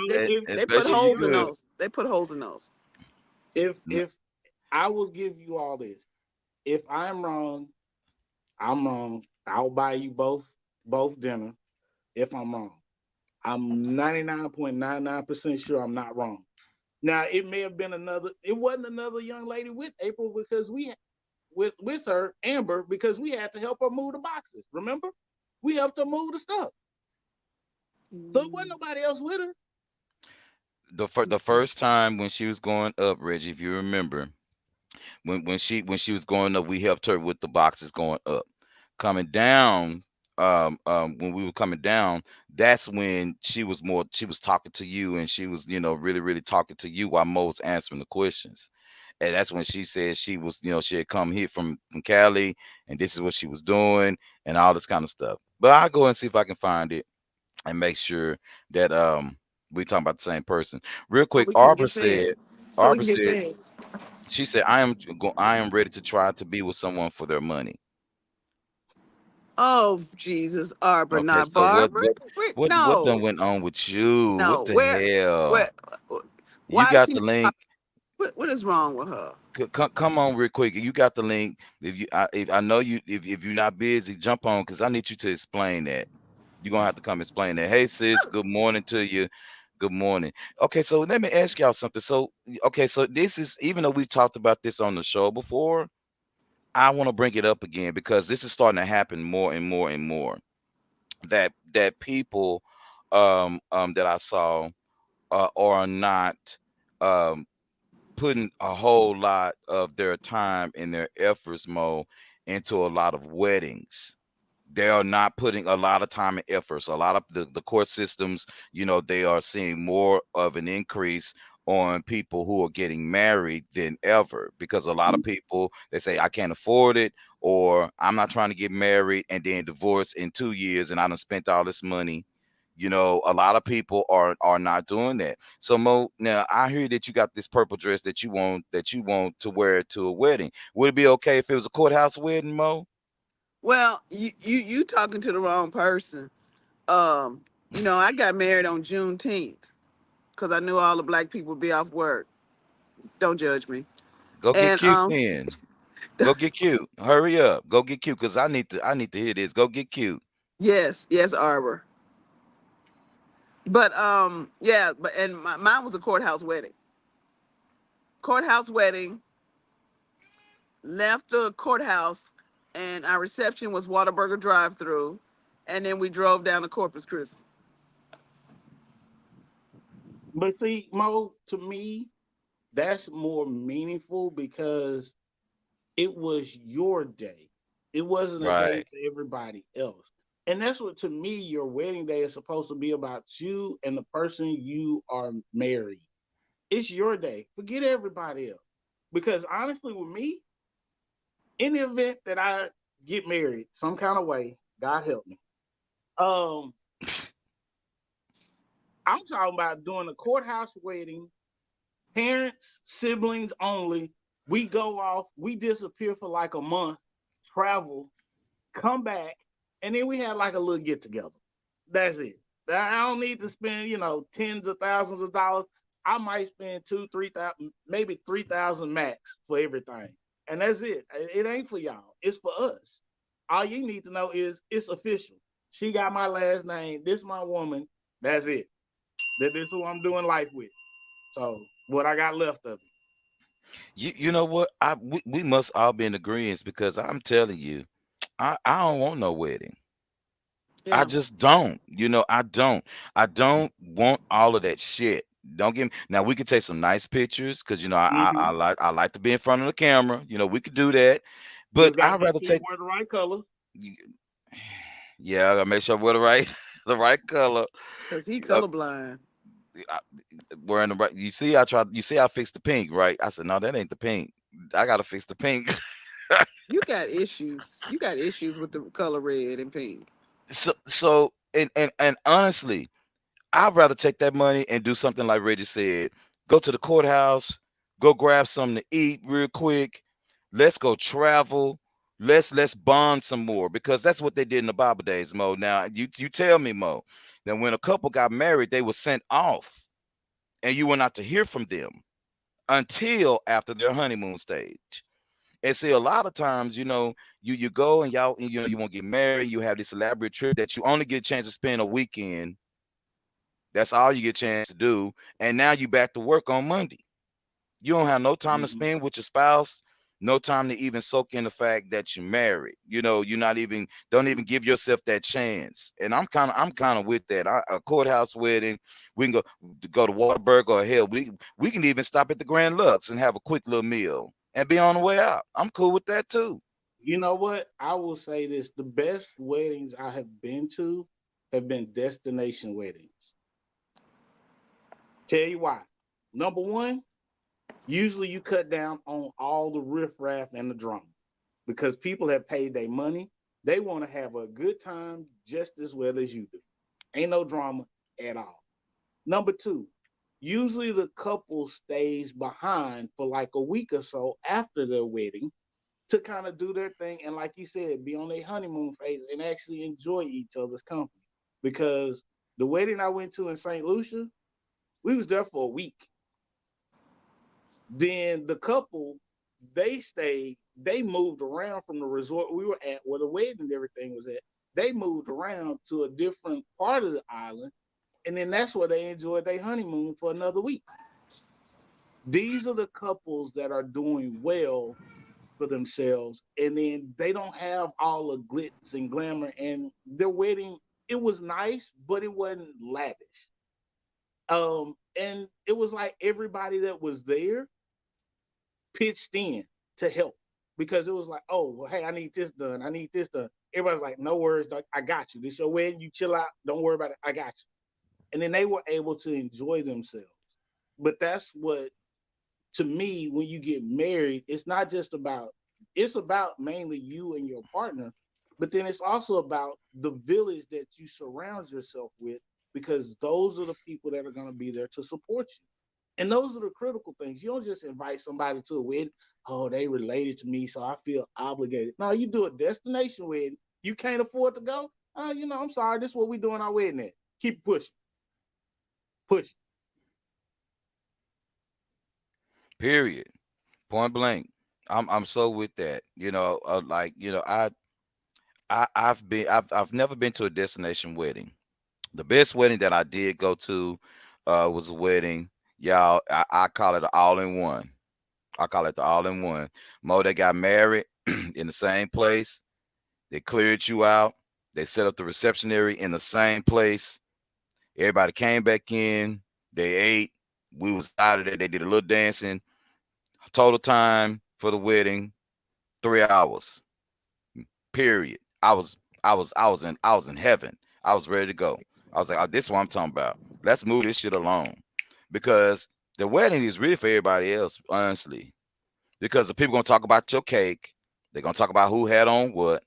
they put especially if you holes in good. those. They put holes in those. N- if I will give you all this, if I'm wrong, I'm wrong. I'll buy you both dinner. If I'm wrong, I'm 99.99% sure I'm not wrong. Now it may have been another. It wasn't another young lady with April because we with her Amber because we had to help her move the boxes. Remember, we helped her move the stuff, so it wasn't Mm. nobody else with her. the first time when she was going up, Reggie, if you remember, when she was going up, we helped her with the boxes going up. Coming down, when we were coming down, that's when she was talking to you, and she was, really, really talking to you while Mo was answering the questions. And that's when she said she was, she had come here from Cali, and this is what she was doing, and all this kind of stuff. But I'll go and see if I can find it and make sure that we talking about the same person. Real So quick, we can get fed. So we Arbor can get said, fed. she said, I am ready to try to be with someone for their money. Oh Jesus, Arbor, Okay, not so Barbara. what done No, went on with you? What no. the hell? Where? You Why is got she the not? link. What is wrong with her? Come on real quick. You got the link. If I know you, if you're not busy, jump on because I need you to explain that. You're gonna have to come explain that. Hey sis, good morning to you. Good morning. Okay, so let me ask y'all something. So okay, so this is, even though we've talked about this on the show before, I want to bring it up again because this is starting to happen more and more and more. That people that I saw are not um putting a whole lot of their time and their efforts, Mo, into a lot of weddings. They are not putting a lot of time and efforts. A lot of the court systems, they are seeing more of an increase on people who are getting married than ever, because a lot of people, they say I can't afford it, or I'm not trying to get married and then divorce in 2 years and I done spent all this money. A lot of people are not doing that. So Mo, now I hear that you got this purple dress that you want to wear to a wedding. Would it be okay if it was a courthouse wedding, Mo? Well, you talking to the wrong person. Um, I got married on Juneteenth because I knew all the black people would be off work. Don't judge me. Go get And cute then. Go get cute. Hurry up. Go get cute, because I need to hear this. Go get cute. yes, yes, Arbor. But yeah, mine was a courthouse wedding. Courthouse wedding. Left the courthouse, and our reception was Whataburger drive-through, and then we drove down to Corpus Christi. But see, Mo, to me, that's more meaningful because it was your day. It wasn't a day Right. for everybody else. And that's what, to me, your wedding day is supposed to be about you and the person you are married. It's your day. Forget everybody else. Because honestly, with me, in the event that I get married some kind of way, God help me. Um, I'm talking about doing a courthouse wedding, parents, siblings only. We go off, we disappear for like a month, travel, come back, and then we had like a little get together. That's it. I don't need to spend, tens of thousands of dollars. I might spend 2, 3 thousand, maybe 3,000 max for everything. And that's it. It ain't for y'all. It's for us. All you need to know is it's official. She got my last name. This my woman. That's it. This is who I'm doing life with. So what I got left of it. You know what? We must all be in agreement, because I'm telling you, I don't want no wedding. I Yeah. just don't. I don't. I don't want all of that shit. Don't get me. Now we could take some nice pictures, because Mm-hmm. I like to be in front of the camera. We could do that, but Just got to I'd make rather sure you take. wear the right color. Yeah, I gotta make sure I wear the right the right color. Because he Uh, colorblind. I- Wearing the right. You see, I tried. You see, I fixed the pink, right? I said, no, that ain't the pink. I gotta fix the pink. You got issues. You got issues with the color red and pink. And honestly, I'd rather take that money and do something like Reggie said. Go to the courthouse, go grab something to eat real quick. Let's go travel. Let's bond some more, because that's what they did in the Bible days, Mo. Now you tell me, Mo. Now when a couple got married, they were sent off, and you were not to hear from them until after their honeymoon stage. And see, a lot of times, you go and y'all, you want to get married. You have this elaborate trip that you only get a chance to spend a weekend. That's all you get a chance to do. And now you back to work on Monday. You don't have no time to Mm-hmm. spend with your spouse, no time to even soak in the fact that you're married. You're not even don't even give yourself that chance. And I'm kind of with that. A courthouse wedding, we can go to Waterburg, or hell, we can even stop at the Grand Lux and have a quick little meal and be on the way out. I'm cool with that too. You know what? I will say this: the best weddings I have been to have been destination weddings. Tell you why. Number one, usually you cut down on all the riffraff and the drama because people have paid their money. They want to have a good time just as well as you do. Ain't no drama at all. Number two, usually the couple stays behind for like a week or so after their wedding to kind of do their thing and, like you said, be on their honeymoon phase and actually enjoy each other's company. Because the wedding I went to in St. Lucia, we was there for a week. Then the couple, they moved around from the resort we were at, where the wedding and everything was at. They moved around to a different part of the island, and then that's where they enjoyed their honeymoon for another week. These are the couples that are doing well for themselves, and then they don't have all the glitz and glamour. And their wedding, it was nice, but it wasn't lavish. And it was like everybody that was there, pitched in to help because it was like, oh, well, hey, I need this done. I need this done. Everybody's like, no worries, dog. I got you. This your wedding. You chill out. Don't worry about it. I got you. And then they were able to enjoy themselves. But that's what, to me, when you get married, it's not just about, it's about mainly you and your partner, but then it's also about the village that you surround yourself with, because those are the people that are going to be there to support you. And those are the critical things. You don't just invite somebody to a wedding. Oh, they related to me, so I feel obligated. No, you do a destination wedding. You can't afford to go. I'm sorry. This is what we doing our wedding at. Keep pushing. Push. Period. Point blank. I'm so with that. I've never been to a destination wedding. The best wedding that I did go to was a wedding. Y'all, I call it an all-in-one. I call it the all-in-one. Mo, they got married in the same place. They cleared you out. They set up the reception area in the same place. Everybody came back in. They ate. We was out of there. They did a little dancing. Total time for the wedding, 3 hours. Period. I was in heaven. I was ready to go. I was like, oh, this is what I'm talking about. Let's move this shit along. Because the wedding is really for everybody else, honestly. Because the people gonna talk about your cake. They're gonna talk about who had on what.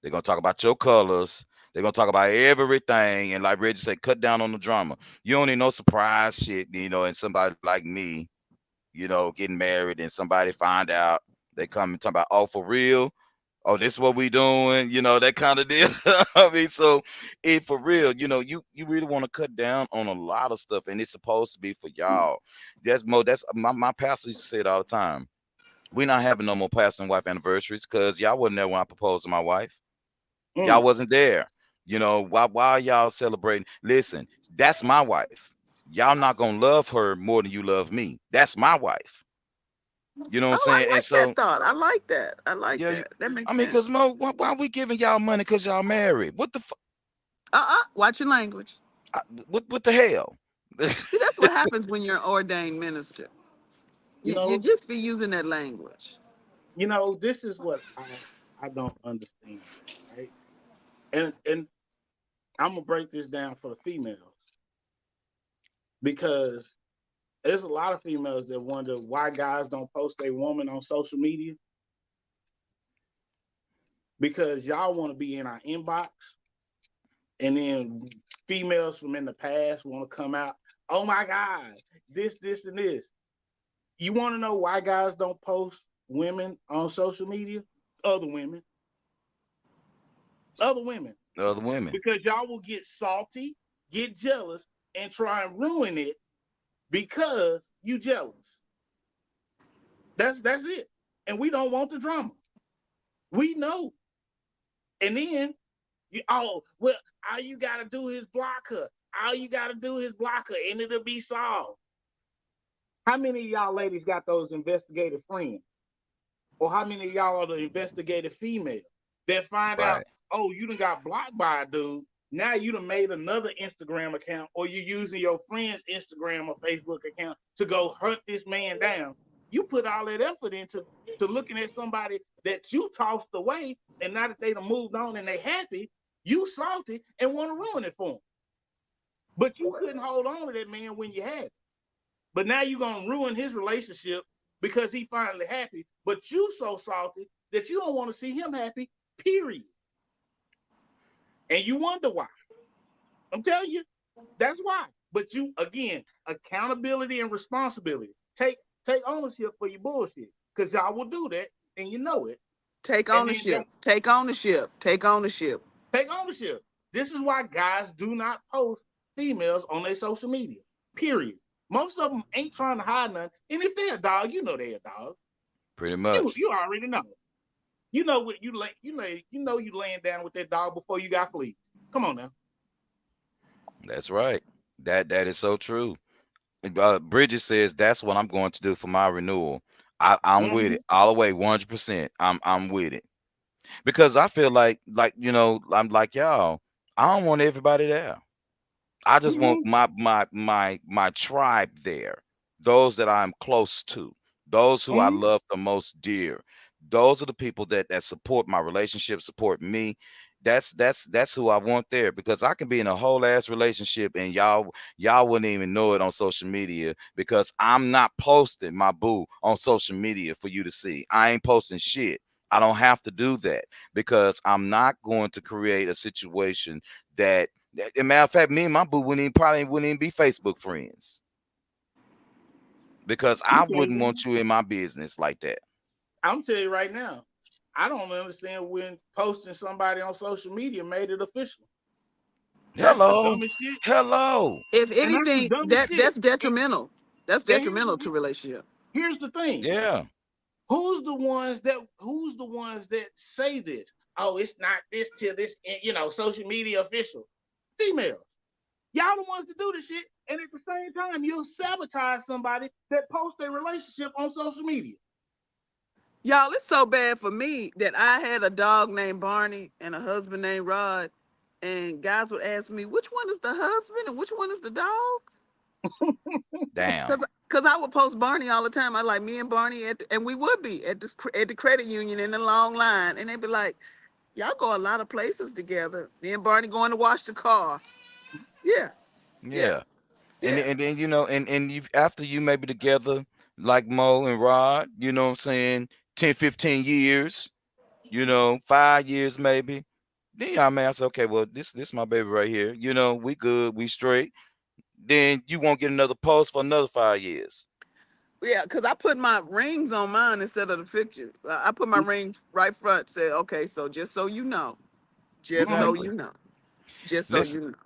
They're gonna talk about your colors. They're gonna talk about everything. And like Reggie said, cut down on the drama. You don't need no surprise shit, and somebody like me, getting married and somebody find out, they come and talk about, oh, for real? Oh, this is what we doing, that kind of deal. I mean, so for real, you really want to cut down on a lot of stuff, and it's supposed to be for y'all. That's my pastor used to say it all the time. We're not having no more pastor and wife anniversaries because y'all wasn't there when I proposed to my wife. Y'all wasn't there. Why y'all celebrating? Listen, that's my wife. Y'all not gonna love her more than you love me. That's my wife. You know what I'm Oh, I saying? And like so, that thought. I like that. I like yeah, that. That makes because sense. Mo, why we giving y'all money because y'all married? What the Watch your language. what the hell? See, that's what happens when you're an ordained minister. You You know, just be using that language. this is what I don't understand, right? And I'm gonna break this down for the females because there's a lot of females that wonder why guys don't post a woman on social media because y'all want to be in our inbox, and then females from in the past want to come out. Oh my God, this, and this. You want to know why guys don't post women on social media? Other women. Other women. Other women. Because y'all will get salty, get jealous, and try and ruin it because you jealous. That's it. And we don't want the drama. We know. And then all you gotta do is block her. All you gotta do is block her, and it'll be solved. How many of y'all ladies got those investigative friends? Or how many of y'all are the investigative female that find out, Right. oh, you done got blocked by a dude. Now you done made another Instagram account, or you're using your friend's Instagram or Facebook account to go hunt this man down. You put all that effort into looking at somebody that you tossed away, and now that they done moved on and they happy, you salty and want to ruin it for them. But you couldn't hold on to that man when you had it. But now you're gonna ruin his relationship because he finally happy. But you so salty that you don't want to see him happy, period. And you wonder why. I'm telling you, that's why. But you, again, accountability and responsibility. Take ownership for your bullshit. Because y'all will do that and you know it. Take And then ownership. Take ownership. Take ownership. take ownership. This is why guys do not post females on their social media. Period. Most of them ain't trying to hide nothing. And if they're a dog, you know they're a dog. Pretty much. You already know. You know what you laying down with that dog before you got fleas. Come on now. That's right. That is so true. Bridget says that's what I'm going to do for my renewal. I'm with Mm-hmm. it all the way, 100%. I'm with it because I feel I'm like y'all. I don't want everybody there. I just want Mm-hmm. my tribe there, those that I'm close to. those who I Mhm. love the most dear. Those are the people that support my relationship, support me. That's who I want there, because I can be in a whole ass relationship and y'all wouldn't even know it on social media, because I'm not posting my boo on social media for you to see. I ain't posting shit. I don't have to do that, because I'm not going to create a situation that, as a matter of fact, me and my boo probably wouldn't even be Facebook friends, because I Okay. wouldn't want you in my business like that. I'm telling you right now, I don't understand when posting somebody on social media made it official. That's the Hello, dumbest shit. hello. If And that's the anything, dumbest shit. that's detrimental. That's And here's detrimental to the, relationship. here's the thing. Yeah, Who's the ones that say this? Oh, it's not this till this, social media official. Females. Y'all the ones that do this shit. And at the same time, you'll sabotage somebody that posts their relationship on social media. Y'all, it's so bad for me that I had a dog named Barney and a husband named Rod, and guys would ask me which one is the husband and which one is the dog. damn. Cause I would post Barney all the time. I like me and Barney and we would be at the credit union in the long line, and they'd be like, "Y'all go a lot of places together." Me and Barney going to wash the car. Yeah, yeah, Yeah. And yeah. then and you, after you maybe together like Mo and Rod, you know what I'm saying, 10, 15 years, 5 years maybe. Then y'all may say, okay, well, this my baby right here. We good, we straight. Then you won't get another post for another 5 years. Yeah, because I put my rings on mine instead of the pictures. I put my rings right front, said, okay, so just so you know, just so Mhm. Exactly. you know, just so Listen, you know.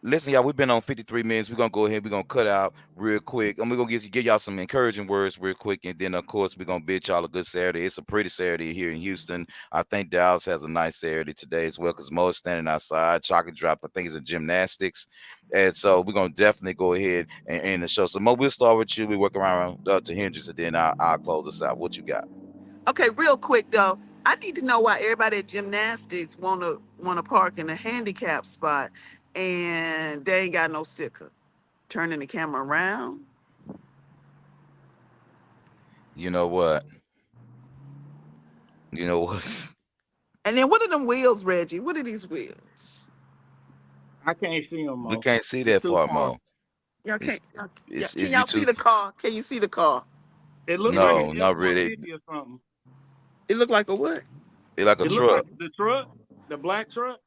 listen, y'all. We've been on 53 minutes. We're gonna go ahead. We're gonna cut out real quick. And we're gonna give y'all some encouraging words real quick. And then of course we're gonna bid y'all a good Saturday. It's a pretty Saturday here in Houston. I think Dallas has a nice Saturday today as well, because Mo is standing outside. Chocolate dropped, I think it's in gymnastics. And so we're gonna definitely go ahead and end the show. So Mo, we'll start with you. We work around to Hendrix, and then I'll close us out. What you got? Okay, real quick though, I need to know why everybody at gymnastics wanna park in a handicap spot and they ain't got no sticker. Turning the camera around. You know what? You know what? And then what are them wheels, Reggie? What are these wheels? I can't see them, We Mo. can't see It's that too far, far. Mo. Y'all It's can't. Yeah, it's, can it's you y'all see too. the car? Can you see the car? It looked Can you? like an No, F not one really. fifty or something. It look like a what? It's like a It looked truck. like the truck, the black truck.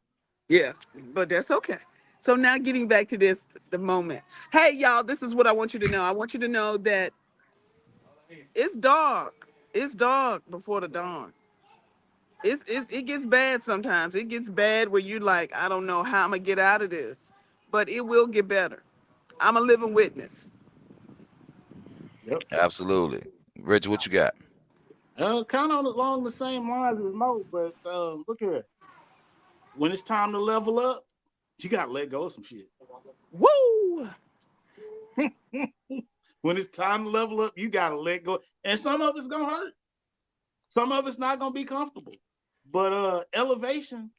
Yeah, but that's okay. So now getting back to this, the moment. Hey, y'all, this is what I want you to know. I want you to know that it's dark. It's dark before the dawn. It gets bad sometimes. It gets bad where you like, I don't know how I'm gonna get out of this, but it will get better. I'm a living witness. Yep. Absolutely. Reggie, what you got? Kind of along the same lines as Mo, but look here. When it's time to level up, you gotta let go of some shit. Woo! When it's time to level up, you gotta let go. And some of it's gonna hurt. Some of it's not gonna be comfortable. But elevation,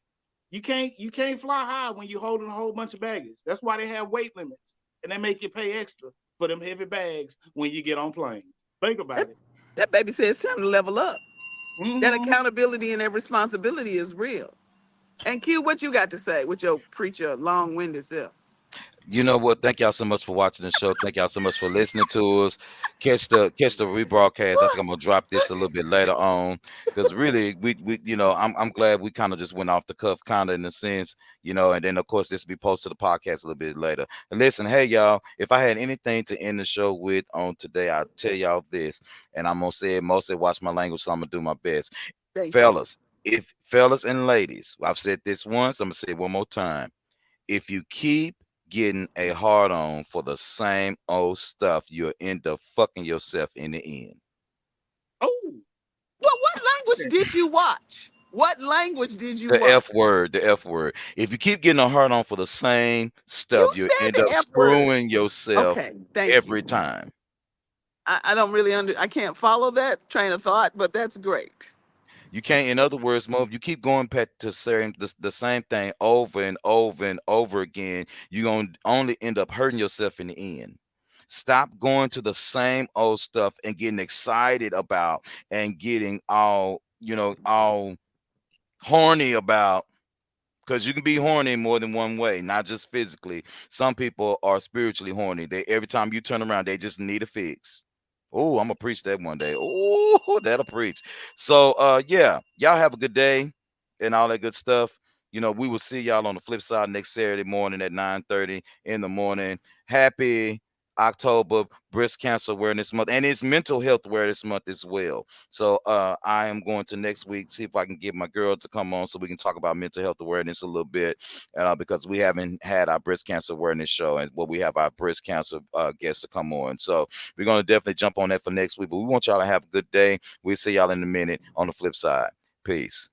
you can't fly high when you're holding a whole bunch of baggage. That's why they have weight limits and they make you pay extra for them heavy bags when you get on planes. Think That, about it. that baby says it's time to level up. That Hmm. accountability and that responsibility is real. And Q, what you got to say with your preacher long-winded self? You know what? Thank y'all so much for watching the show. Thank y'all so much for listening to us. Catch the rebroadcast. I think I'm gonna drop this a little bit later on, because really I'm glad we kind of just went off the cuff, kind of in a sense, and then of course this will be posted to the podcast a little bit later. And listen, hey y'all, if I had anything to end the show with on today, I'll tell y'all this, and I'm gonna say it mostly watch my language, so I'm gonna do my best. Thank you. Fellas, if fellas and ladies, I've said this once, I'm gonna say it one more time. If you keep getting a hard on for the same old stuff, you'll end up fucking yourself in the end. Oh, Well, what language did you watch? What language did you The F watch? word, the F word. If you keep getting a hard on for the same You stuff, you'll said end the up F word. screwing yourself Okay, thank you. every time. I don't really I can't follow that train of thought, but that's great. You can't, in other words, Mo, if you keep going back to saying the same thing over and over and over again, you're going to only end up hurting yourself in the end. Stop going to the same old stuff and getting excited about and getting all, all horny about, because you can be horny more than one way, not just physically. Some people are spiritually horny. They, every time you turn around, they just need a fix. Oh, I'm gonna preach that one day. Oh, that'll preach. So yeah, y'all have a good day and all that good stuff. We will see y'all on the flip side next Saturday morning at 9:30 in the morning. Happy October Breast Cancer Awareness Month, and it's Mental Health Awareness Month as well. So I am going to next week see if I can get my girl to come on so we can talk about mental health awareness a little bit, because we haven't had our breast cancer awareness show, and we have our breast cancer guests to come on. So we're going to definitely jump on that for next week. But we want y'all to have a good day. We'll see y'all in a minute on the flip side. Peace.